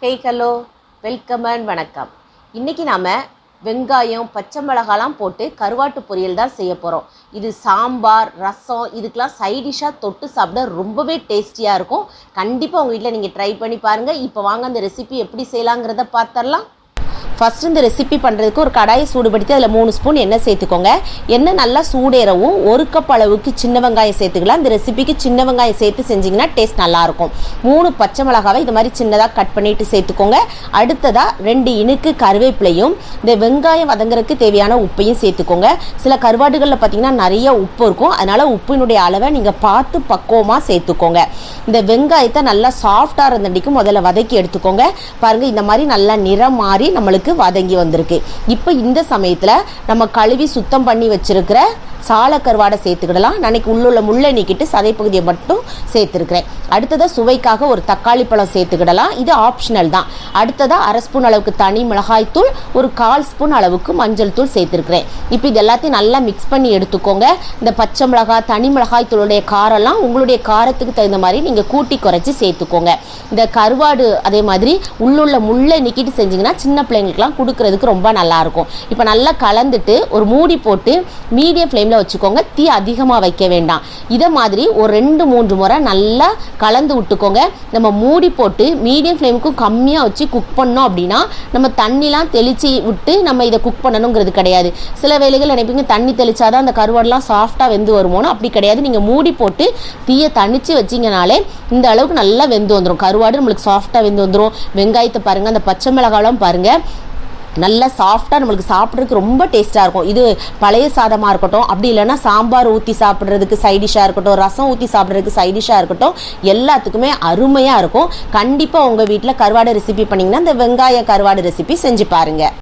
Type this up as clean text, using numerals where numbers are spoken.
Hello welcome and வணக்கம். இன்றைக்கி நாம் வெங்காயம் பச்சை மிளகாலாம் போட்டு கருவாட்டு பொரியல் தான் செய்ய போகிறோம். இது சாம்பார் ரசம் இதுக்கெலாம் சைடிஷாக தொட்டு சாப்பிட ரொம்பவே டேஸ்டியாக இருக்கும். கண்டிப்பாக உங்கள் வீட்டில் நீங்கள் ட்ரை பண்ணி பாருங்கள். இப்போ வாங்க அந்த ரெசிபி எப்படி செய்யலாங்கிறத பார்த்துடலாம். ஃபஸ்ட்டு இந்த ரெசிபி பண்ணுறதுக்கு ஒரு கடாயை சூடுபடுத்தி அதில் 3 ஸ்பூன் எண்ணெய் சேர்த்துக்கோங்க. எண்ணெய் நல்லா சூடேறவும் 1 கப் அளவுக்கு சின்ன வெங்காயம் சேர்த்துக்கலாம். இந்த ரெசிபிக்கு சின்ன வெங்காயம் சேர்த்து செஞ்சிங்கன்னா டேஸ்ட் நல்லாயிருக்கும். 3 பச்சை மிளகாவை இது மாதிரி சின்னதாக கட் பண்ணிவிட்டு சேர்த்துக்கோங்க. அடுத்ததாக 2 இனுக்கு கருவேப்பிலையும் இந்த வெங்காயம் வதங்குறதுக்கு தேவையான உப்பையும் சேர்த்துக்கோங்க. சில கருவாடுகளில் பார்த்திங்கன்னா நிறைய உப்பு இருக்கும், அதனால் உப்பினுடைய அளவை நீங்கள் பார்த்து பக்குவமாக சேர்த்துக்கோங்க. இந்த வெங்காயத்தை நல்லா சாஃப்டாக இருந்தடிக்கு முதல்ல வதக்கி எடுத்துக்கோங்க. பாருங்கள், இந்த மாதிரி நல்லா நிறம் மாறி நம்மளுக்கு வதங்கி வந்திருக்கு. இப்போ இந்த சமயத்தில் நம்ம கழுவி சுத்தம் பண்ணி வச்சிருக்கிற சால கருவாடை சேர்த்துக்கிடலாம். நான் உள்ள முள்ளை நீக்கிட்டு சதைப்பகுதியை மட்டும் சேர்த்துருக்கிறேன். அடுத்ததாக சுவைக்காக ஒரு தக்காளி பழம் சேர்த்துக்கிடலாம். இது ஆப்ஷனல் தான். அடுத்ததாக 1/2 ஸ்பூன் அளவுக்கு தனி மிளகாய்த்தூள், ஒரு 1/4 ஸ்பூன் அளவுக்கு மஞ்சள் தூள் சேர்த்துருக்கிறேன். இப்போ இது எல்லாத்தையும் நல்லா மிக்ஸ் பண்ணி எடுத்துக்கோங்க. இந்த பச்சை மிளகாய் தனி மிளகாய்த்தூளுடைய காரெல்லாம் உங்களுடைய காரத்துக்கு தகுந்த மாதிரி நீங்கள் கூட்டி குறைச்சி சேர்த்துக்கோங்க. இந்த கருவாடு அதே மாதிரி உள்ள முள்ளை நீக்கிட்டு செஞ்சிங்கன்னா சின்ன பிள்ளைங்களுக்குலாம் கொடுக்கறதுக்கு ரொம்ப நல்லாயிருக்கும். இப்போ நல்லா கலந்துட்டு ஒரு மூடி போட்டு மீடியம் ஃப்ளேமில் வச்சுக்கோங்க. தீ அதிகமாக வைக்க வேண்டாம். இதை மாதிரி ஒரு 2-3 முறை நல்லா கலந்து விட்டுக்கோங்க. நம்ம மூடி போட்டு மீடியம் ஃப்ளேமுக்கும் கம்மியாக வச்சு குக் பண்ணோம் அப்படின்னா நம்ம தண்ணிலாம் தெளித்து விட்டு நம்ம இதை குக் பண்ணணுங்கிறது கிடையாது. சில வேளைகள் நினைப்பீங்க தண்ணி தெளித்தாதான் அந்த கருவாடெலாம் சாஃப்டாக வெந்து வருமோன்னு. அப்படி கிடையாது. நீங்கள் மூடி போட்டு தீயை தணித்து வச்சிங்கனாலே இந்த அளவுக்கு நல்லா வெந்து வந்துடும். கருவாடு நம்மளுக்கு சாஃப்டாக வெந்து வந்துடும். வெங்காயத்தை பாருங்கள், அந்த பச்சை மிளகாலாம் பாருங்கள், நல்லா சாஃப்டாக நம்மளுக்கு சாப்பிட்றதுக்கு ரொம்ப டேஸ்ட்டாக இருக்கும். இது பழைய சாதமாக இருக்கட்டும், அப்படி இல்லைன்னா சாம்பார் ஊற்றி சாப்பிட்றதுக்கு சைடிஷாக இருக்கட்டும், ரசம் ஊற்றி சாப்பிட்றதுக்கு சைடிஷாக இருக்கட்டும், எல்லாத்துக்குமே அருமையாக இருக்கும். கண்டிப்பாக உங்கள் வீட்டில் கருவாடு ரெசிபி பண்ணிங்கன்னா இந்த வெங்காய கருவாடு ரெசிபி செஞ்சு பாருங்கள்.